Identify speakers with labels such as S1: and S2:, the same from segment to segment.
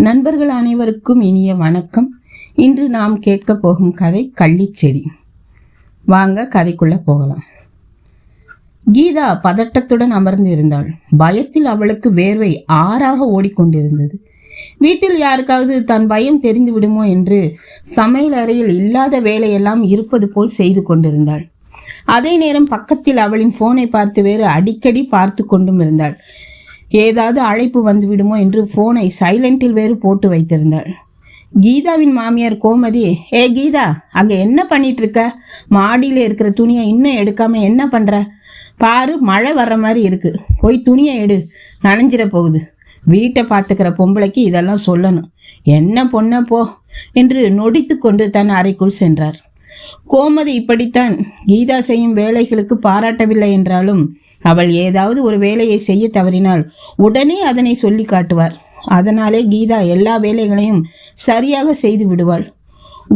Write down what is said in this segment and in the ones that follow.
S1: நண்பர்கள் அனைவருக்கும் இனிய வணக்கம். இன்று நாம் கேட்க போகும் கதை கள்ளிச்செடி. வாங்க கதைக்குள்ள போகலாம். கீதா பதட்டத்துடன் அமர்ந்து இருந்தாள். பயத்தில் அவளுக்கு வேர்வை ஆறாக ஓடிக்கொண்டிருந்தது. வீட்டில் யாருக்காவது தன் பயம் தெரிந்து விடுமோ என்று சமையல் அறையில் இல்லாத வேலையெல்லாம் இருப்பது போல் செய்து கொண்டிருந்தாள். அதே நேரம் பக்கத்தில் அவளின் போனை பார்த்து வேறு அடிக்கடி பார்த்து கொண்டும் இருந்தாள். ஏதாவது அழைப்பு வந்து விடுமோ என்று போனை சைலண்டில் வேறு போட்டு வைத்திருந்தாள். கீதாவின் மாமியார் கோமதி, ஏ கீதா, அங்கே என்ன பண்ணிட்டு இருக்க? மாடியில் இருக்கிற துணியை இன்னும் எடுக்காம என்ன பண்ற? பாரு, மழை வர்ற மாதிரி இருக்கு, போய் துணியை எடு, நனைஞ்சிட போகுது. வீட்டை பார்த்துக்கிற பொம்பளைக்கு இதெல்லாம் சொல்லணும். என்ன பொண்ண போ என்று நொடித்து கொண்டு தன் அறைக்குள் சென்றார். கோமதி இப்படித்தான். கீதா செய்யும் வேலைகளுக்கு பாராட்டவில்லை என்றாலும் அவள் ஏதாவது ஒரு வேலையை செய்ய தவறினால் உடனே அதனை சொல்லி காட்டுவார். அதனாலே கீதா எல்லா வேலைகளையும் சரியாக செய்து விடுவாள்.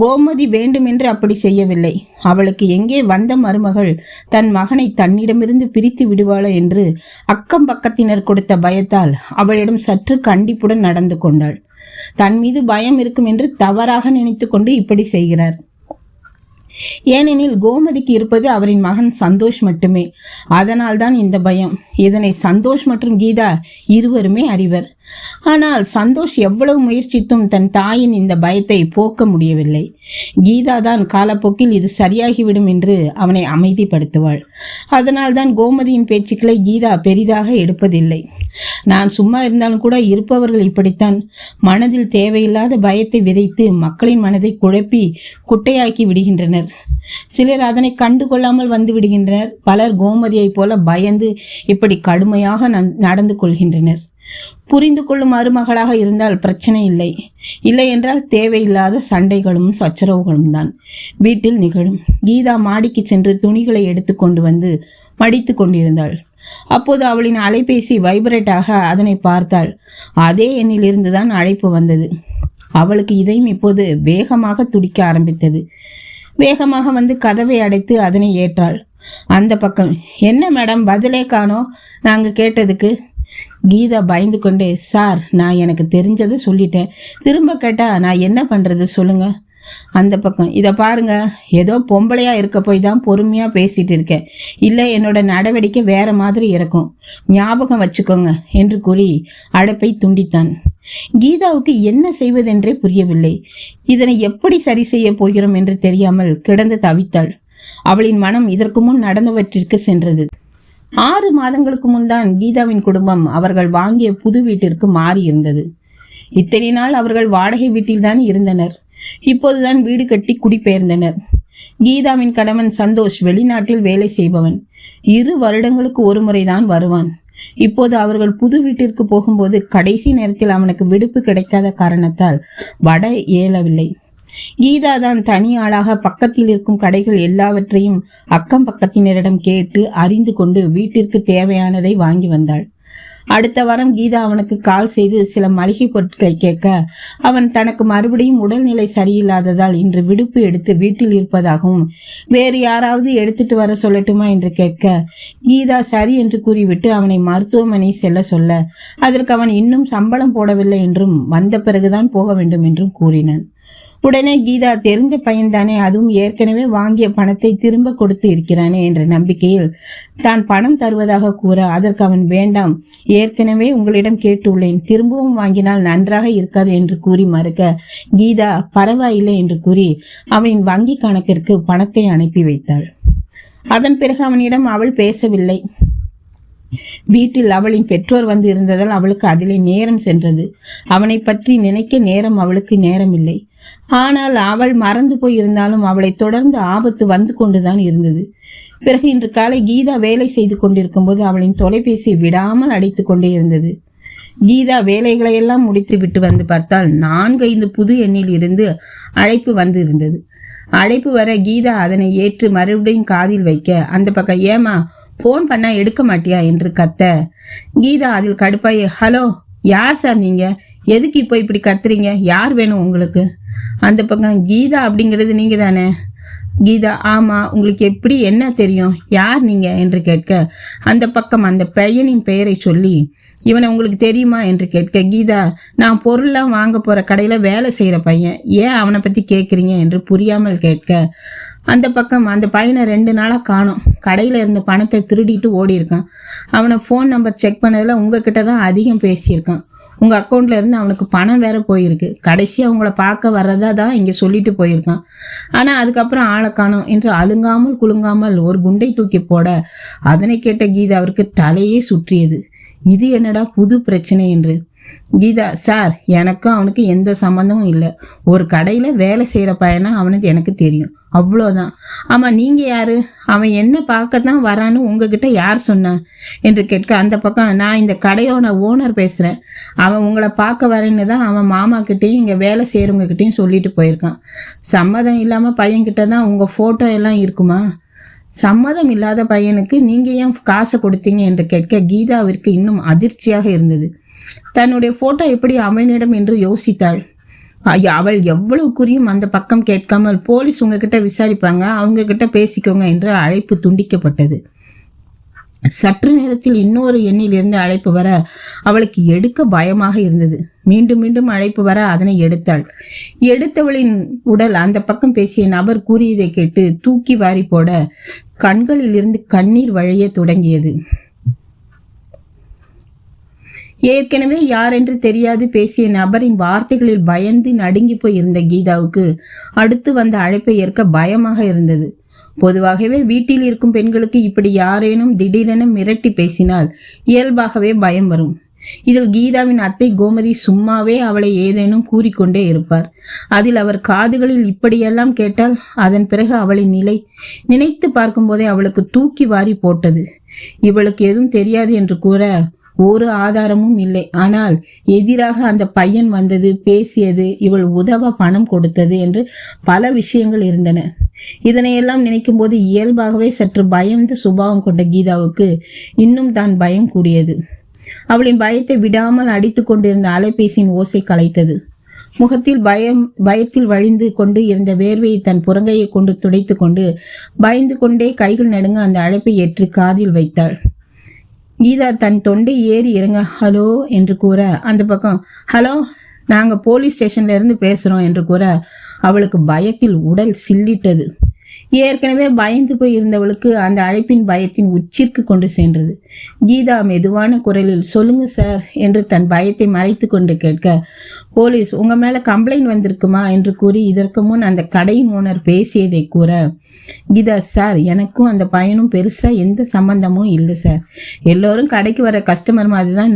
S1: கோமதி வேண்டுமென்று அப்படி செய்யவில்லை. அவளுக்கு எங்கே வந்த மருமகள் தன் மகனை தன்னிடமிருந்து பிரித்து விடுவாளோ என்று அக்கம் பக்கத்தினர் கொடுத்த பயத்தால் அவளிடம் சற்று கண்டிப்புடன் நடந்து கொண்டாள். தன் மீது பயம் இருக்கும் என்று தவறாக நினைத்து கொண்டு இப்படி செய்கிறார். ஏனெனில் கோமதிக்கு இருப்பது அவரின் மகன் சந்தோஷ் மட்டுமே. அதனால்தான் இந்த பயம். இதனை சந்தோஷ் மற்றும் கீதா இருவருமே அறிவர். ஆனால் சந்தோஷ் எவ்வளவு முயற்சித்தும் தன் தாயின் இந்த பயத்தை போக்க முடியவில்லை. கீதா தான் காலப்போக்கில் இது சரியாகிவிடும் என்று அவனை அமைதிப்படுத்துவாள். அதனால்தான் கோமதியின் பேச்சுக்களை கீதா பெரிதாக எடுப்பதில்லை. நான் சும்மா இருந்தாலும் கூட இருப்பவர்கள் இப்படித்தான். மனதில் தேவையில்லாத பயத்தை விதைத்து மக்களின் மனதை குழப்பி குட்டையாக்கி விடுகின்றனர். சிலர் அதனை கண்டுகொள்ளாமல் வந்து விடுகின்றனர். பலர் கோமதியைப் போல பயந்து இப்படி கடுமையாக நடந்து கொள்கின்றனர். புரிந்து கொள்ளும் மருமகளாக இருந்தால் பிரச்சனை இல்லை. இல்லை என்றால் தேவையில்லாத சண்டைகளும் சச்சரவுகளும் தான் வீட்டில் நிகழும். கீதா மாடிக்கு சென்று துணிகளை எடுத்து கொண்டு வந்து மடித்து கொண்டிருந்தாள். அப்போது அவளின் அலைபேசி வைப்ரேட்டாக அதனை பார்த்தாள். அதே எண்ணில் இருந்துதான் அழைப்பு வந்தது. அவளுக்கு இதயம் இப்போது வேகமாக துடிக்க ஆரம்பித்தது. வேகமாக வந்து கதவை அடைத்து அதனை ஏற்றாள். அந்த பக்கம், என்ன மேடம், பதிலே காணோம் நாங்கள் கேட்டதுக்கு? கீதா பயந்து கொண்டே, சார், நான் எனக்கு தெரிஞ்சதை சொல்லிட்டேன். திரும்ப கேட்டா நான் என்ன பண்ணுறது சொல்லுங்க. அந்த பக்கம், இதை பாருங்க, ஏதோ பொம்பளையா இருக்க போய் தான் பொறுமையா பேசிட்டு இருக்கேன். இல்லை என்னோட நடவடிக்கை வேற மாதிரி இருக்கும், ஞாபகம் வச்சுக்கோங்க என்று கூறி அழைப்பை துண்டித்தான். கீதாவுக்கு என்ன செய்வதென்றே புரியவில்லை. இதனை எப்படி சரி செய்ய போகிறோம் என்று தெரியாமல் கிடந்து தவித்தாள். அவளின் மனம் இதற்கு முன் நடந்தவற்றிற்கு சென்றது. 6 மாதங்களுக்கு முன்தான் கீதாவின் குடும்பம் அவர்கள் வாங்கிய புது வீட்டிற்கு மாறி இருந்தது. இத்தனை நாள் அவர்கள் வாடகை வீட்டில்தான் இருந்தனர். இப்போதுதான் வீடு கட்டி குடிபெயர்ந்தனர். கீதாவின் கணவன் சந்தோஷ் வெளிநாட்டில் வேலை செய்பவன். 2 வருடங்களுக்கு ஒரு முறைதான் வருவான். இப்போது அவர்கள் புது வீட்டிற்கு போகும்போது கடைசி நேரத்தில் அவனுக்கு விடுப்பு கிடைக்காத காரணத்தால் வட இயலவில்லை. கீதா தான் தனி ஆளாக பக்கத்தில் இருக்கும் கடைகள் எல்லாவற்றையும் அக்கம் பக்கத்தினரிடம் கேட்டு அறிந்து கொண்டு வீட்டிற்கு தேவையானதை வாங்கி வந்தாள். அடுத்த வாரம் கீதா அவனுக்கு கால் செய்து சில மளிகை பொருட்களை கேட்க, அவன் தனக்கு மறுபடியும் உடல்நிலை சரியில்லாததால் இன்று விடுப்பு எடுத்து வீட்டில் இருப்பதாகவும் வேறு யாராவது எடுத்துட்டு வர சொல்லட்டுமா என்று கேட்க, கீதா சரி என்று கூறிவிட்டு அவனை மருத்துவமனை செல்ல சொல்ல, அதற்கு அவன் இன்னும் சம்பளம் போடவில்லை என்றும் வந்த பிறகுதான் போக வேண்டும் என்றும் கூறினான். உடனே கீதா, தெரிந்த பையன்தானே, அதுவும் ஏற்கனவே வாங்கிய பணத்தை திரும்ப கொடுத்து இருக்கிறானே என்ற நம்பிக்கையில் தான் பணம் தருவதாக கூற, அதற்கு அவன், வேண்டாம், ஏற்கனவே உங்களிடம் கேட்டுள்ளேன், திரும்பவும் வாங்கினால் நன்றாக இருக்காது என்று கூறி மறுக்க, கீதா பரவாயில்லை என்று கூறி அவனின் வங்கி கணக்கிற்கு பணத்தை அனுப்பி வைத்தாள். அதன் பிறகு அவனிடம் அவள் பேசவில்லை. வீட்டில் அவளின் பெற்றோர் வந்து இருந்ததால் அவளுக்கு அதிலே நேரம் சென்றது. அவனை பற்றி நினைக்க நேரம் அவளுக்கு நேரம் இல்லை. ஆனால் அவள் மறந்து போய் இருந்தாலும் அவளை தொடர்ந்து ஆபத்து வந்து கொண்டுதான் இருந்தது. பிறகு இன்று காலை கீதா வேலை செய்து கொண்டிருக்கும் போது அவளின் தொலைபேசி விடாமல் அடித்து கொண்டே இருந்தது. கீதா வேலைகளையெல்லாம் முடித்து விட்டு வந்து பார்த்தால் 4-5 புது எண்ணில் இருந்து அழைப்பு வந்து இருந்தது. அழைப்பு வர கீதா அதனை ஏற்று மறுபடியும் காதில் வைக்க, அந்த பக்கம், ஏமா ஃபோன் பண்ணா எடுக்க மாட்டியா என்று கத்த, கீதா அதில் கடுப்பாய், ஹலோ, யார் சார் நீங்க? எதுக்கு இப்போ இப்படி கத்துறீங்க? யார் வேணும் உங்களுக்கு? அந்த பக்கம், கீதா அப்படிங்கிறது நீங்க தானே? கீதா, ஆமாம், உங்களுக்கு எப்படி என்ன தெரியும், யார் நீங்கள் என்று கேட்க, அந்த பக்கம் அந்த பையனின் பெயரை சொல்லி, இவனை உங்களுக்கு தெரியுமா என்று கேட்க, கீதா, நான் பொருள்லாம் வாங்க போகிற கடையில் வேலை செய்கிற பையன், ஏன் அவனை பற்றி கேட்குறீங்க என்று புரியாமல் கேட்க, அந்த பக்கம் அந்த பையனை 2 நாளாக காணோம், கடையில் இருந்த பணத்தை திருடிட்டு ஓடி இருக்கான். அவனை ஃபோன் நம்பர் செக் பண்ணதில் உங்ககிட்ட தான் அதிகம் பேசியிருக்கான். உங்கள் அக்கௌண்ட்டில் இருந்து அவனுக்கு பணம் வேற போயிருக்கு. கடைசியாக உங்களை பார்க்க வர்றதா தான் இங்கே சொல்லிட்டு போயிருக்கான். ஆனால் அதுக்கப்புறம் ஆளை காணோம் என்று அழுங்காமல் குலுங்காமல் ஒரு குண்டை தூக்கி போட, அதனை கேட்ட கீதாவிற்கு தலையே சுற்றியது. இது என்னடா புது பிரச்சனை என்று. கீதா, சார், எனக்கும் அவனுக்கு எந்த சம்மந்தமும் இல்லை. ஒரு கடையில் வேலை செய்கிற பையனா அவனுக்கு எனக்கு தெரியும், அவ்வளோதான். ஆமாம், நீங்கள் யார், அவன் என்ன பார்க்க தான் வரான்னு உங்ககிட்ட யார் சொன்னான் என்று கேட்க, அந்த பக்கம், நான் இந்த கடையோட ஓனர் பேசுகிறேன். அவன் உங்களை பார்க்க வரேன்னு தான் அவன் மாமாக்கிட்டேயும் இங்கே வேலை செய்கிறவங்கக்கிட்டேயும் சொல்லிட்டு போயிருக்கான். சம்மதம் இல்லாமல் பையன்கிட்ட தான் உங்கள் ஃபோட்டோ எல்லாம் இருக்குமா? சம்மதம் இல்லாத பையனுக்கு நீங்கள் ஏன் காசை கொடுத்தீங்க என்று கேட்க, கீதாவிற்கு இன்னும் அதிர்ச்சியாக இருந்தது. தன்னுடைய ஃபோட்டோ எப்படி அவனிடம் என்று யோசித்தாள். அவள் எவ்வளவு குறியும் அந்த பக்கம் கேட்காமல், போலீஸ் உங்ககிட்ட விசாரிப்பாங்க, அவங்க கிட்ட பேசிக்கோங்க என்று அழைப்பு துண்டிக்கப்பட்டது. சற்று நேரத்தில் இன்னொரு எண்ணிலிருந்து அழைப்பு வர அவளுக்கு எடுக்க பயமாக இருந்தது. மீண்டும் மீண்டும் அழைப்பு வர அதனை எடுத்தாள். எடுத்தவளின் உடல் அந்த பக்கம் பேசிய நபர் கூறியதை கேட்டு தூக்கி வாரி போட கண்களில் இருந்து கண்ணீர் வழிய தொடங்கியது. ஏற்கனவே யாரென்று தெரியாது பேசிய நபரின் வார்த்தைகளில் பயந்து நடுங்கி போய் இருந்த கீதாவுக்கு அடுத்து வந்த அழைப்பை ஏற்க பயமாக இருந்தது. பொதுவாகவே வீட்டில் இருக்கும் பெண்களுக்கு இப்படி யாரேனும் திடீரென மிரட்டி பேசினால் இயல்பாகவே பயம் வரும். இதில் கீதாவின் அத்தை கோமதி சும்மாவே அவளை ஏதேனும் கூறிக்கொண்டே இருப்பார். அதில் அவர் காதுகளில் இப்படியெல்லாம் கேட்டால் அதன் பிறகு அவளின் நிலை நினைத்து பார்க்கும்போதே அவளுக்கு தூக்கி வாரி போட்டது. இவளுக்கு எதுவும் தெரியாது என்று கூற ஒரு ஆதாரமும் இல்லை. ஆனால் எதிராக அந்த பையன் வந்தது, பேசியது, இவள் உதவ பணம் கொடுத்தது என்று பல விஷயங்கள் இருந்தன. இதனையெல்லாம் நினைக்கும் போது இயல்பாகவே சற்று பயந்த சுபாவம் கொண்ட கீதாவுக்கு இன்னும் தான் பயம் கூடியது. அவளின் பயத்தை விடாமல் அடித்து கொண்டிருந்த அலைபேசியின் ஓசை கலைத்தது. முகத்தில் பயத்தில் வழிந்து கொண்டு இருந்த வேர்வையை தன் புறங்கையை கொண்டு துடைத்து கொண்டு பயந்து கொண்டே கைகள் நடுங்க அந்த அழைப்பை ஏற்று காதில் வைத்தாள். கீதா தன் தொண்டை ஏறி இறங்க ஹலோ என்று கூற, அந்த பக்கம் ஹலோ, நாங்கள் போலீஸ் ஸ்டேஷன்ல இருந்து பேசுகிறோம் என்று கூற அவளுக்கு பயத்தில் உடல் சில்லிட்டது. ஏற்கனவே பயந்து போய் இருந்தவளுக்கு அந்த அழைப்பின் பயத்தின் உச்சிற்கு கொண்டு சென்றது. கீதா மெதுவான குரலில் சொல்லுங்க சார் என்று தன் பயத்தை மறைத்து கொண்டு கேட்க, போலீஸ் உங்க மேல கம்ப்ளைண்ட் வந்திருக்குமா என்று கூறி இதற்கு முன் அந்த கடையின் ஓனர் பேசியதை கூற, கீதா, சார், எனக்கும் அந்த பையனும் பெருசா எந்த சம்பந்தமும் இல்லை சார். எல்லோரும் கடைக்கு வர கஸ்டமர் மாதிரி தான்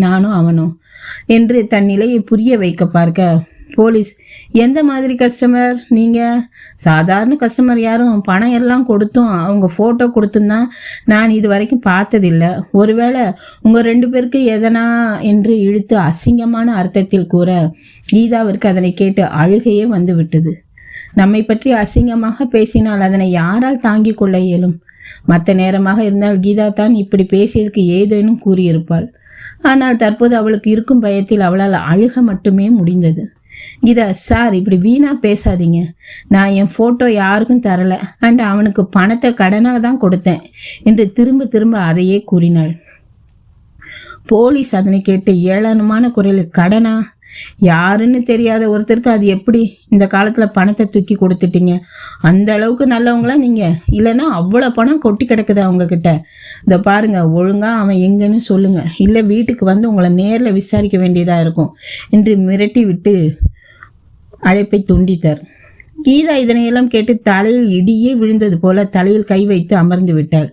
S1: நானும் அவனும் என்று தன் நிலையை புரிய வைக்க பார்க்க, போலீஸ், எந்த மாதிரி கஸ்டமர் நீங்கள்? சாதாரண கஸ்டமர் யாரும் பணம் எல்லாம் கொடுத்தும் அவங்க ஃபோட்டோ கொடுத்தும் நான் இது வரைக்கும் பார்த்ததில்லை. ஒருவேளை உங்கள் 2 பேருக்கு எதனா என்று இழுத்து அசிங்கமான அர்த்தத்தில் கூற கீதாவிற்கு அதனை கேட்டு அழுகையே வந்து விட்டது. நம்மை பற்றி அசிங்கமாக பேசினால் அதனை யாரால் தாங்கிக் கொள்ள இயலும்? மற்ற நேரமாக இருந்தால் கீதா தான் இப்படி பேசியதுக்கு ஏதேனும் கூறியிருப்பாள். ஆனால் தற்போது அவளுக்கு இருக்கும் பயத்தில் அவளால் அழுக மட்டுமே முடிந்தது. கீதா, சார், இப்படி வீணா பேசாதீங்க. நான் என் ஃபோட்டோ யாருக்கும் தரலை, அண்ட் அவனுக்கு பணத்தை கடனாக தான் கொடுத்தேன் என்று திரும்ப திரும்ப அதையே கூறினாள். போலீஸ் அதனை கேட்டு ஏளனமான குரலில், கடனா? யாருன்னு தெரியாத ஒருத்தருக்கு அது எப்படி இந்த காலத்தில் பணத்தை தூக்கி கொடுத்துட்டீங்க? அந்த அளவுக்கு நல்லவங்களா நீங்கள்? இல்லைன்னா அவ்வளோ பணம் கொட்டி கிடக்குது அவங்கக்கிட்ட. இதை பாருங்க, ஒழுங்காக அவன் எங்கன்னு சொல்லுங்கள், இல்லை வீட்டுக்கு வந்து உங்களை நேரில் விசாரிக்க வேண்டியதாக இருக்கும் என்று மிரட்டி விட்டு அழைப்பை துண்டித்தார். கீதா இதனையெல்லாம் கேட்டு தலையில் இடியே விழுந்தது போல தலையில் கை வைத்து அமர்ந்து விட்டாள்.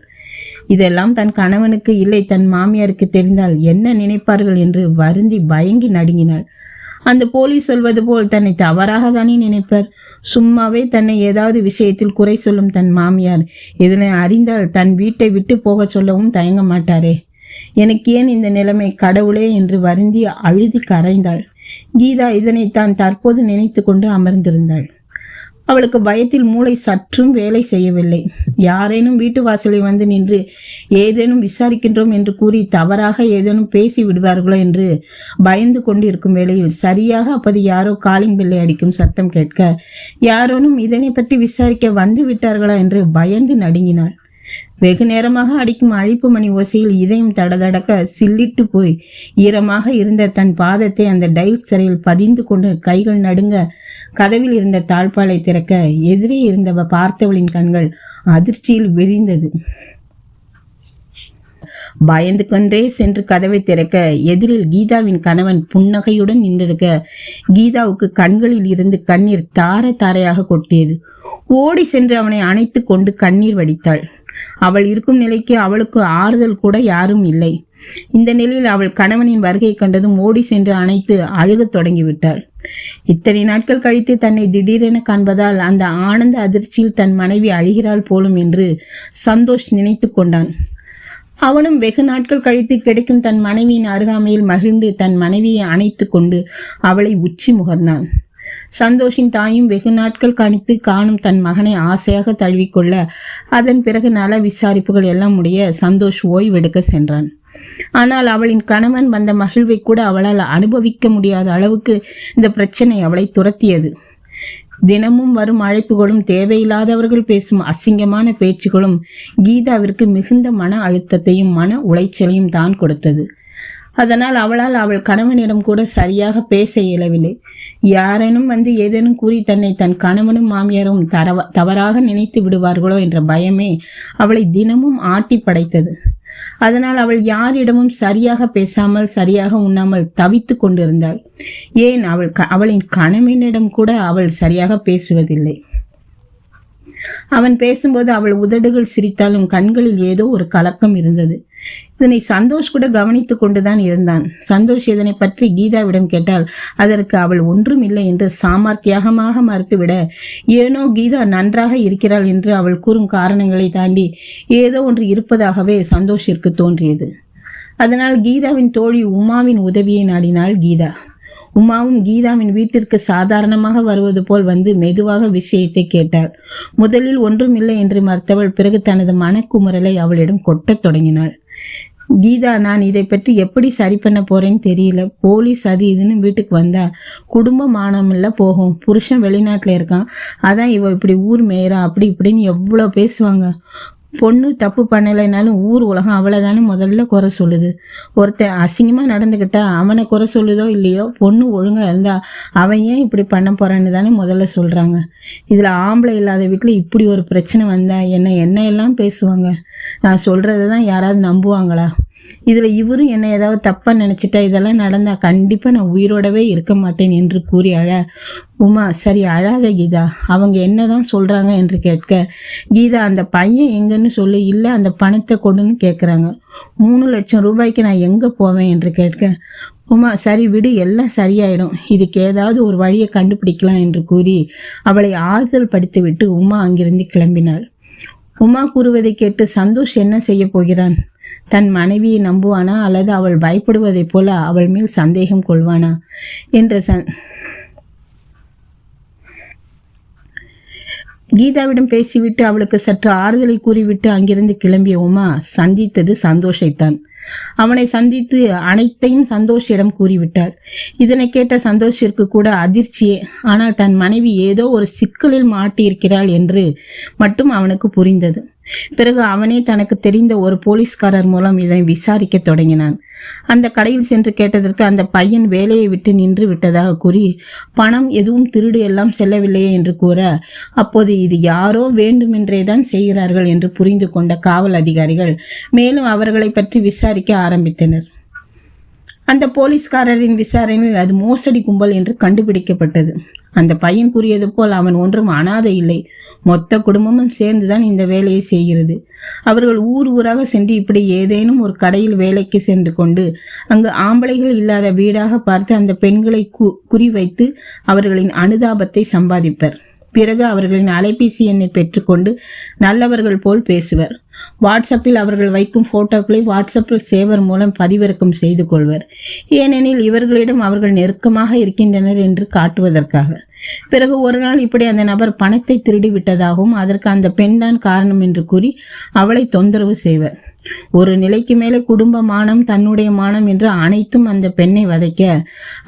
S1: இதெல்லாம் தன் கணவனுக்கு இல்லை தன் மாமியாருக்கு தெரிந்தால் என்ன நினைப்பார்கள் என்று வருந்தி பயங்கி நடுங்கினாள். அந்த போலீஸ் சொல்வது போல் தன்னை தவறாக தானே நினைப்பார். சும்மாவே தன்னை ஏதாவது விஷயத்தில் குறை சொல்லும் தன் மாமியார் இதனை அறிந்தால் தன் வீட்டை விட்டு போக சொல்லவும் தயங்க மாட்டாரே. எனக்கு ஏன் இந்த நிலைமை, கடவுளே என்று வருந்தி அழுதி கரைந்தாள். கீதா இதனை தான் தற்போது நினைத்து கொண்டு அமர்ந்திருந்தாள். அவளுக்கு பயத்தில் மூளை சற்றும் வேலை செய்யவில்லை. யாரேனும் வீட்டு வாசலில் வந்து நின்று ஏதேனும் விசாரிக்கின்றோம் என்று கூறி தவறாக ஏதேனும் பேசி விடுவார்களோ என்று பயந்து கொண்டு இருக்கும் வேளையில் சரியாக அப்போது யாரோ காலிங் பெல்லை அடிக்கும் சத்தம் கேட்க, யாரோனும் இதனை பற்றி விசாரிக்க வந்து விட்டார்களா என்று பயந்து நடுங்கினாள். வெகு நேரமாக அடிக்கும் அழைப்பு மணி ஓசையில் இதயம் தடதடக்க சில்லிட்டு போய் ஈரமாக இருந்த தன் பாதத்தை அந்த டைல்ஸ் தரையில் பதிந்து கொண்டு கைகள் நடுங்க கதவில் இருந்த தாழ்பாலை திறக்க எதிரே இருந்தவ பார்த்தவளின் கண்கள் அதிர்ச்சியில் விரிந்தது. பயந்து கொண்டே சென்று கதவை திறக்க எதிரில் கீதாவின் கணவன் புன்னகையுடன் நின்றிருக்க கீதாவுக்கு கண்களில் இருந்து கண்ணீர் தார தாரையாக கொட்டியது. ஓடி சென்று அவனை அணைத்து கொண்டு கண்ணீர் வடித்தாள். அவள் இருக்கும் நிலைக்கு அவளுக்கு ஆறுதல் கூட யாரும் இல்லை. இந்த நிலையில் அவள் கணவனின் வருகை கண்டதும் ஓடி சென்று அணைத்து அழுகத் தொடங்கிவிட்டாள். இத்தனை நாட்கள் கழித்து தன்னை திடீரென காண்பதால் அந்த ஆனந்த அதிர்ச்சியில் தன் மனைவி அழுகிறாள் போலும் என்று சந்தோஷ் நினைத்து கொண்டான். அவனும் வெகு நாட்கள் கழித்து கிடைக்கும் தன் மனைவியின் அருகாமையில் மகிழ்ந்து தன் மனைவியை அணைத்து கொண்டு அவளை உச்சி முகர்ந்தான். சந்தோஷின் தாயும் வெகு நாட்கள் கணித்து காணும் தன் மகனை ஆசையாக தழுவிக்கொள்ள அதன் பிறகு நல விசாரிப்புகள் எல்லாம் முடிய சந்தோஷ் ஓய்வெடுக்க சென்றான். ஆனால் அவளின் கணவன் வந்த மகிழ்வை கூட அவளால் அனுபவிக்க முடியாத அளவுக்கு இந்த பிரச்சனை அவளை துரத்தியது. தினமும் வரும் அழைப்புகளும் தேவையில்லாதவர்கள் பேசும் அசிங்கமான பேச்சுகளும் கீதாவிற்கு மிகுந்த மன அழுத்தத்தையும் மன உளைச்சலையும் தான் கொடுத்தது. அதனால் அவளால் அவள் கணவனிடம் கூட சரியாக பேச இயலவில்லை. யாரேனும் வந்து ஏதேனும் கூறி தன்னை தன் கணவனும் மாமியாரும் தவறாக நினைத்து விடுவார்களோ என்ற பயமே அவளை தினமும் ஆட்டி படைத்தது. அதனால் அவள் யாரிடமும் சரியாக பேசாமல் சரியாக உண்ணாமல் தவித்து கொண்டிருந்தாள். ஏன் அவளின் கணவனிடம் கூட அவள் சரியாக பேசுவதில்லை. அவன் பேசும்போது அவள் உதடுகள் சிரித்தாலும் கண்களில் ஏதோ ஒரு கலக்கம் இருந்தது. இதனை சந்தோஷ் கூட கவனித்து கொண்டுதான் இருந்தான். சந்தோஷ் இதனை பற்றி கீதாவிடம் கேட்டால் அதற்கு அவள் ஒன்றும் இல்லை என்று சாமர்த்தியமாக மறுத்துவிட, ஏனோ கீதா நன்றாக இருக்கிறாள் என்று அவள் கூறும் காரணங்களை தாண்டி ஏதோ ஒன்று இருப்பதாகவே சந்தோஷிற்கு தோன்றியது. அதனால் கீதாவின் தோழி உமாவின் உதவியை நாடினாள் கீதா. உமாவும் கீதாவின் வீட்டிற்கு சாதாரணமாக வருவது போல் வந்து மெதுவாக விஷயத்தை கேட்டாள். முதலில் ஒன்றும் இல்லை என்று மறுத்தவள் பிறகு தனது மனக்குமுறலை அவளிடம் கொட்டத் தொடங்கினாள். கீதா, நான் இதை பற்றி எப்படி சரி பண்ண போறேன்னு தெரியல. போலீஸ் அது இதுன்னு வீட்டுக்கு வந்தா குடும்ப மானமில்ல போகும். புருஷன் வெளிநாட்டில் இருக்கான், அதான் இவ இப்படி ஊர் மேயறா அப்படி இப்படின்னு எவ்வளோ பேசுவாங்க. பொண்ணு தப்பு பண்ணலைனாலும் ஊர் உலகம் அவளை தானே முதல்ல குறை சொல்லுது. ஒருத்தன் அசிங்கமாக நடந்துக்கிட்டா அவனை குறை சொல்லுதோ இல்லையோ, பொண்ணு ஒழுங்காக இருந்தா அவன் ஏன் இப்படி பண்ண போறான்னு தானே முதல்ல சொல்கிறாங்க. இதில் ஆம்பளை இல்லாத வீட்டில் இப்படி ஒரு பிரச்சனை வந்தா என்ன எல்லாம் பேசுவாங்க. நான் சொல்கிறத தான் யாராவது நம்புவாங்களா? இதில் இவரும் என்னை ஏதாவது தப்பாக நினச்சிட்டா இதெல்லாம் நடந்தா கண்டிப்பாக நான் உயிரோடவே இருக்க மாட்டேன் என்று கூறி அழ, உமா சரி அழாத கீதா, அவங்க என்னதான் சொல்கிறாங்க என்று கேட்க, கீதா அந்த பையன் எங்கன்னு சொல்லு, இல்லை அந்த பணத்தை கொடுன்னு கேட்குறாங்க. 3 லட்சம் ரூபாய்க்கு நான் எங்கே போவேன் என்று கேட்க, உமா சரி விடு, எல்லாம் சரியாயிடும், இதுக்கு ஏதாவது ஒரு வழியை கண்டுபிடிக்கலாம் என்று கூறி அவளை ஆறுதல் படுத்திவிட்டு உமா அங்கிருந்து கிளம்பினாள். உமா கூறுவதை கேட்டு சந்தோஷ் என்ன செய்ய போகிறான்? தன் மனைவியை நம்புவானா அல்லது அவள் பயப்படுவதைப் போல அவள் மேல் சந்தேகம் கொள்வானா என்ற கீதாவிடம் பேசிவிட்டு அவளுக்கு சற்று ஆறுதலை கூறிவிட்டு அங்கிருந்து கிளம்பிய உமா சந்தித்தது சந்தோஷைத்தான். அவனை சந்தித்து அனைத்தையும் சந்தோஷிடம் கூறிவிட்டாள். இதனை கேட்ட சந்தோஷிற்கு கூட அதிர்ச்சியே. ஆனால் தன் மனைவி ஏதோ ஒரு சிக்கலில் மாட்டியிருக்கிறாள் என்று மட்டும் அவனுக்கு புரிந்தது. பிறகு அவனே தனக்கு தெரிந்த ஒரு போலீஸ்காரர் மூலம் இதனை விசாரிக்க தொடங்கினான். அந்த கடையில் சென்று கேட்டதற்கு அந்த பையன் வேலையை விட்டு நின்று விட்டதாக கூறி பணம் எதுவும் திருடு எல்லாம் செல்லவில்லையே என்று கூற, அப்போது இது யாரோ வேண்டுமென்றேதான் செய்கிறார்கள் என்று புரிந்து கொண்ட காவல் அதிகாரிகள் மேலும் அவர்களை பற்றி விசாரிக்க ஆரம்பித்தனர். அந்த போலீஸ்காரரின் விசாரணையில் அது மோசடி கும்பல் என்று கண்டுபிடிக்கப்பட்டது. அந்த பையன் கூறியது போல் அவன் ஒன்றும் அனாதை இல்லை. மொத்த குடும்பமும் சேர்ந்துதான் இந்த வேலையை செய்கிறது. அவர்கள் ஊராக சென்று இப்படி ஏதேனும் ஒரு கடையில் வேலைக்கு சென்று கொண்டு அங்கு ஆம்பளைகள் இல்லாத வீடாக பார்த்து அந்த பெண்களை குறிவைத்து அவர்களின் அனுதாபத்தை சம்பாதிப்பர். பிறகு அவர்களின் அலைபேசி எண்ணை பெற்றுக்கொண்டு நல்லவர்கள் போல் பேசுவர். வாட்ஸ்அப்பில் அவர்கள் வைக்கும் போட்டோக்களை வாட்ஸ்அப்பில் சேவர் மூலம் பதிவிறக்கம் செய்து கொள்வர். ஏனெனில் இவர்களிடம் அவர்கள் நெருக்கமாக இருக்கின்றனர் என்று காட்டுவதற்காக. பிறகு ஒரு நாள் இப்படி அந்த நபர் பணத்தை திருடி விட்டதாகவும் அதற்கு அந்த பெண்தான் காரணம் என்று கூறி அவளை தொந்தரவு செய்வர். ஒரு நிலைக்கு மேலே குடும்ப மானம், தன்னுடைய மானம் என்று அனைத்தும் அந்த பெண்ணை வதைக்க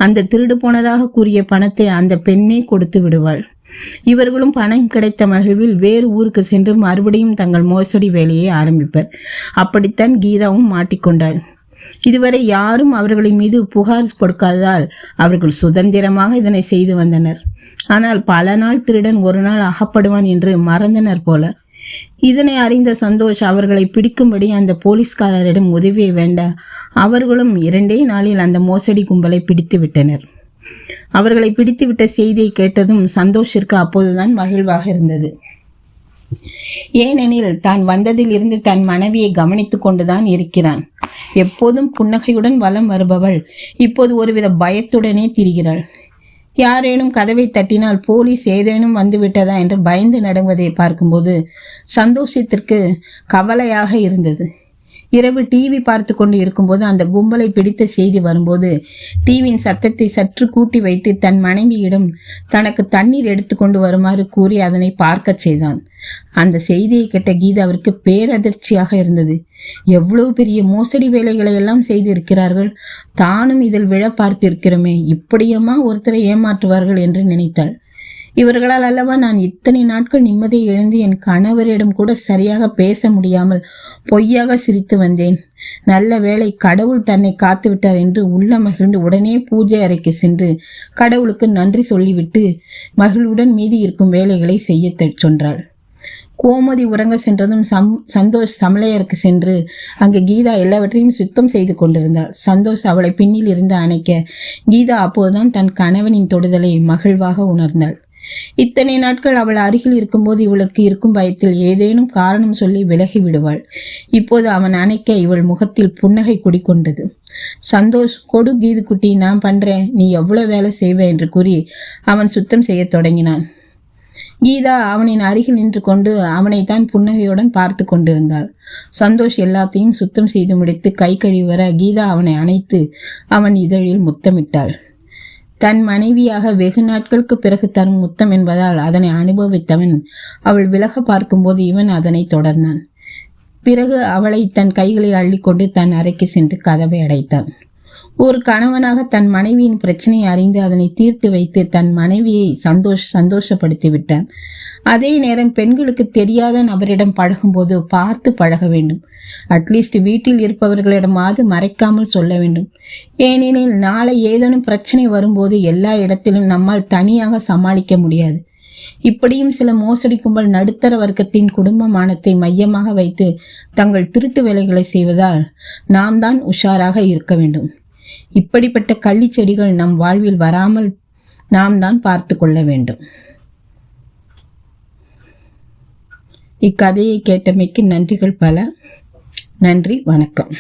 S1: அந்த திருடு போனதாக கூறிய பணத்தை அந்த பெண்ணே கொடுத்து விடுவாள். இவர்களும் பணம் கிடைத்த மகிழ்வில் வேறு ஊருக்கு சென்று மறுபடியும் தங்கள் மோசடி வேலையை ஆரம்பிப்பர். அப்படித்தான் கீதாவும் மாட்டிக்கொண்டாள். இதுவரை யாரும் அவர்களின் மீது புகார் கொடுக்காததால் அவர்கள் சுதந்திரமாக இதனை செய்து வந்தனர். ஆனால் பல நாள் திருடன் ஒரு நாள் அகப்படுவான் என்று மறந்தனர் போல. இதனை அறிந்த சந்தோஷ் அவர்களை பிடிக்கும்படி அந்த போலீஸ்காரரிடம் உதவியை வேண்ட அவர்களும் 2 நாளில் அந்த மோசடி கும்பலை பிடித்து விட்டனர். அவர்களை பிடித்துவிட்ட செய்தியை கேட்டதும் சந்தோஷிற்கு அப்போதுதான் மகிழ்வாக இருந்தது. ஏனெனில் தான் வந்ததில் இருந்து தன் மனைவியை கவனித்து கொண்டுதான் இருக்கிறான். எப்போதும் புன்னகையுடன் வலம் வருபவள் இப்போது ஒருவித பயத்துடனே திரிகிறாள். யாரேனும் கதவை தட்டினால் போலீஸ் ஏதேனும் வந்துவிட்டதா என்று பயந்து நடுங்குவதை பார்க்கும்போது சந்தோஷத்திற்கு கவலையாக இருந்தது. இரவு டிவி பார்த்து கொண்டு இருக்கும்போது அந்த கும்பலை பிடித்த செய்தி வரும்போது டிவியின் சத்தத்தை சற்று கூட்டி வைத்து தன் மனைவியிடம் தனக்கு தண்ணீர் எடுத்துக்கொண்டு வருமாறு கூறி அதனை பார்க்க செய்தான். அந்த செய்தியை கேட்ட கீதாவிற்கு பேரதிர்ச்சியாக இருந்தது. எவ்வளவு பெரிய மோசடி வேலைகளை எல்லாம் செய்து இருக்கிறார்கள், தானும் இதில் விழ பார்த்திருக்கிறோமே, இப்படியுமா ஒருத்தரை ஏமாற்றுவார்கள் என்று நினைத்தாள். இவர்களால் அல்லவா நான் இத்தனை நாட்கள் நிம்மதியை இழந்து என் கணவரிடம் கூட சரியாக பேச முடியாமல் பொய்யாக சிரித்து வந்தேன். நல்ல வேளை கடவுள் தன்னை காத்துவிட்டார் என்று உள்ள மகிழ்ந்து உடனே பூஜை அறைக்கு சென்று கடவுளுக்கு நன்றி சொல்லிவிட்டு மகிழ்வுடன் மீதி இருக்கும் வேலைகளை செய்ய சொன்னாள். கோமதி உறங்க சென்றதும் சந்தோஷ் சமையலறைக்கு சென்று அங்கு கீதா எல்லாவற்றையும் சுத்தம் செய்து கொண்டிருந்தாள். சந்தோஷ் அவளை பின்னில் இருந்து அணைக்க கீதா அப்போதுதான் தன் கணவனின் தொடுதலை மகிழ்வாக உணர்ந்தாள். இத்தனை நாட்கள் அவள் அருகில் இருக்கும்போது இவளுக்கு இருக்கும் பயத்தில் ஏதேனும் காரணம் சொல்லி விலகி விடுவாள். இப்போது அவன் அணைக்க இவள் முகத்தில் புன்னகை குடிக்கொண்டது. சந்தோஷ், கொடு கீது குட்டி, நான் பண்றேன், நீ எவ்வளவு வேலை செய்வ என்று கூறி அவன் சுத்தம் செய்ய தொடங்கினான். கீதா அவனின் அருகில் நின்று கொண்டு அவனைத்தான் புன்னகையுடன் பார்த்து கொண்டிருந்தாள். சந்தோஷ் எல்லாத்தையும் சுத்தம் செய்து முடித்து கை கழுவி வர கீதா அவனை அணைத்து அவன் இதழில் முத்தமிட்டாள். தன் மனைவியாக வெகு நாட்களுக்கு பிறகு தரும் முத்தம் என்பதால் அதனை அனுபவித்தவன் அவள் விலக பார்க்கும்போது இவன் அதனை தொடர்ந்தான். பிறகு அவளை தன் கைகளில் அள்ளிக்கொண்டு தன் அறைக்கு சென்று கதவை அடைத்தான். ஒரு கணவனாக தன் மனைவியின் பிரச்சனையை அறிந்து அதனை தீர்த்து வைத்து தன் மனைவியை சந்தோஷப்படுத்தி விட்டான். அதே நேரம் பெண்களுக்கு தெரியாத நபரிடம் பழகும்போது பார்த்து பழக வேண்டும். அட்லீஸ்ட் வீட்டில் இருப்பவர்களிடமாவது மறைக்காமல் சொல்ல வேண்டும். ஏனெனில் நாளை ஏதேனும் பிரச்சனை வரும்போது எல்லா இடத்திலும் நம்மால் தனியாக சமாளிக்க முடியாது. இப்படியும் சில மோசடி கும்பல் நடுத்தர வர்க்கத்தின் குடும்ப மானத்தை மையமாக வைத்து தங்கள் திருட்டு வேலைகளை செய்வதால் நாம் தான் உஷாராக இருக்க வேண்டும். இப்படிப்பட்ட கள்ளிச்செடிகள் நம் வாழ்வில் வராமல் நாம் தான் பார்த்து கொள்ள வேண்டும். இக்கதையை கேட்டமைக்கு நன்றிகள் பல. நன்றி, வணக்கம்.